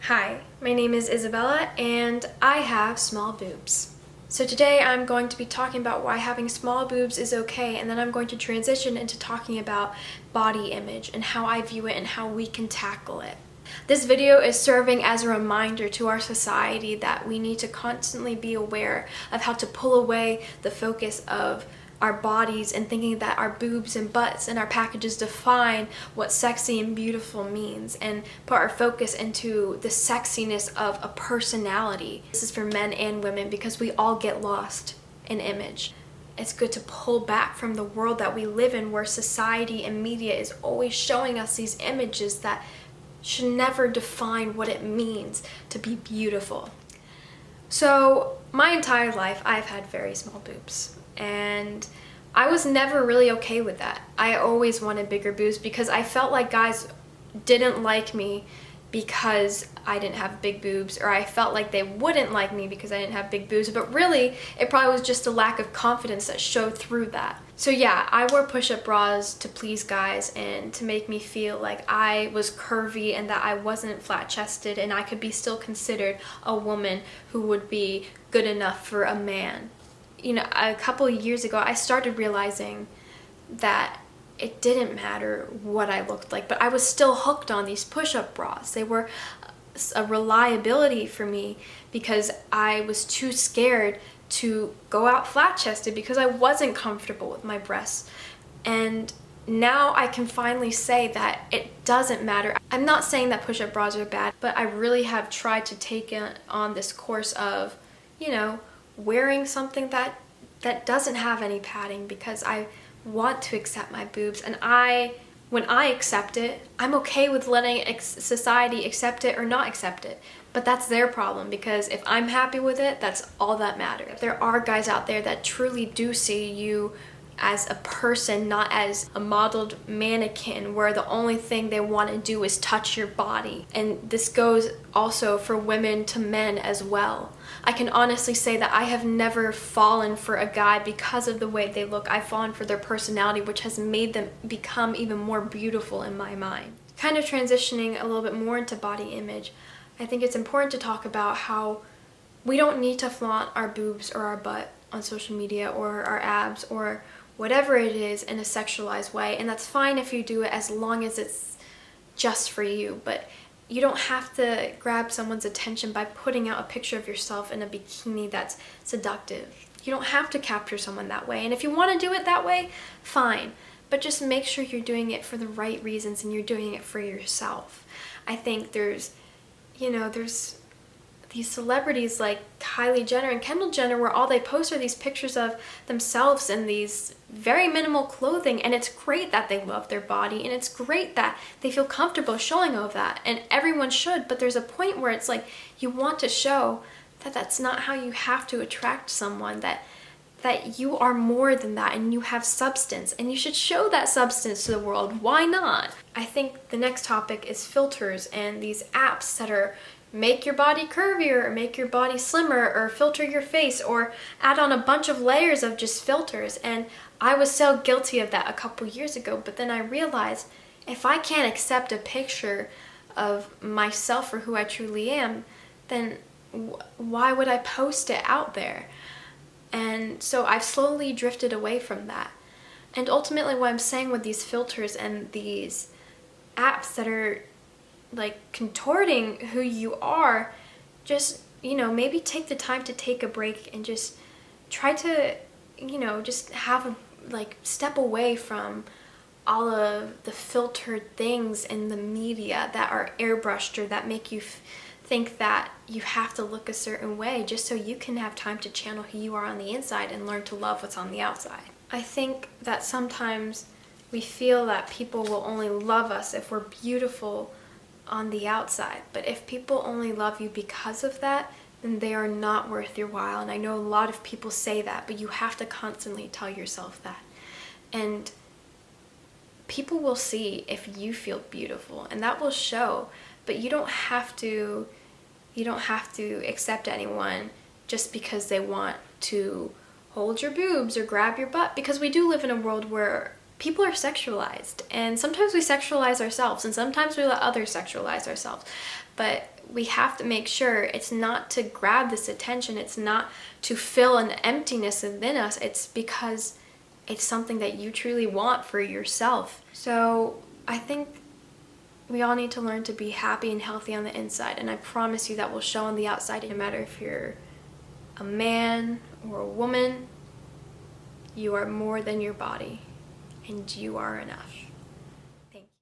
Hi, my name is Isabella and I have small boobs. So today I'm going to be talking about why having small boobs is okay, and then I'm going to transition into talking about body image and how I view it and how we can tackle it. This video is serving as a reminder to our society that we need to constantly be aware of how to pull away the focus of our bodies and thinking that our boobs and butts and our packages define what sexy and beautiful means, and put our focus into the sexiness of a personality. This is for men and women because we all get lost in image. It's good to pull back from the world that we live in, where society and media is always showing us these images that should never define what it means to be beautiful. So my entire life I've had very small boobs, and I was never really okay with that. I always wanted bigger boobs because I felt like guys didn't like me because I didn't have big boobs, or I felt like they wouldn't like me because I didn't have big boobs, but really it probably was just a lack of confidence that showed through that. So yeah, I wore push-up bras to please guys and to make me feel like I was curvy and that I wasn't flat-chested and I could be still considered a woman who would be good enough for a man. You know, a couple of years ago I started realizing that it didn't matter what I looked like, but I was still hooked on these push-up bras. They were a reliability for me because I was too scared to go out flat-chested because I wasn't comfortable with my breasts. And now I can finally say that it doesn't matter. I'm not saying that push-up bras are bad, but I really have tried to take on this course of, you know, wearing something that doesn't have any padding because I want to accept my boobs, and when I accept it, I'm okay with letting society accept it or not accept it. But that's their problem, because if I'm happy with it, that's all that matters. There are guys out there that truly do see you as a person, not as a modeled mannequin where the only thing they want to do is touch your body. And this goes also for women to men as well. I can honestly say that I have never fallen for a guy because of the way they look. I've fallen for their personality, which has made them become even more beautiful in my mind. Kind of transitioning a little bit more into body image, I think it's important to talk about how we don't need to flaunt our boobs or our butt on social media, or our abs, or whatever it is, in a sexualized way. And that's fine if you do it as long as it's just for you, but you don't have to grab someone's attention by putting out a picture of yourself in a bikini that's seductive. You don't have to capture someone that way, and if you want to do it that way, fine, but just make sure you're doing it for the right reasons and you're doing it for yourself. I think there's these celebrities like Kylie Jenner and Kendall Jenner, where all they post are these pictures of themselves in these very minimal clothing, and it's great that they love their body and it's great that they feel comfortable showing all of that, and everyone should, but there's a point where it's like you want to show that that's not how you have to attract someone, that you are more than that and you have substance, and you should show that substance to the world. Why not? I think the next topic is filters and these apps that are make your body curvier or make your body slimmer or filter your face or add on a bunch of layers of just filters. And I was so guilty of that a couple years ago, but then I realized if I can't accept a picture of myself for who I truly am, then why would I post it out there? And so I've slowly drifted away from that. And ultimately what I'm saying with these filters and these apps that are like contorting who you are, just, you know, maybe take the time to take a break and just try to, you know, just have a step away from all of the filtered things in the media that are airbrushed or that make you think that you have to look a certain way just so you can have time to channel who you are on the inside and learn to love what's on the outside. I think that sometimes we feel that people will only love us if we're beautiful on the outside, but if people only love you because of that, then they are not worth your while. And I know a lot of people say that, but you have to constantly tell yourself that. And people will see if you feel beautiful, and that will show. But you don't have to accept anyone just because they want to hold your boobs or grab your butt, because we do live in a world where people are sexualized, and sometimes we sexualize ourselves and sometimes we let others sexualize ourselves. But we have to make sure it's not to grab this attention, it's not to fill an emptiness within us, it's because it's something that you truly want for yourself. So I think we all need to learn to be happy and healthy on the inside, and I promise you that will show on the outside. No matter if you're a man or a woman, you are more than your body, and you are enough.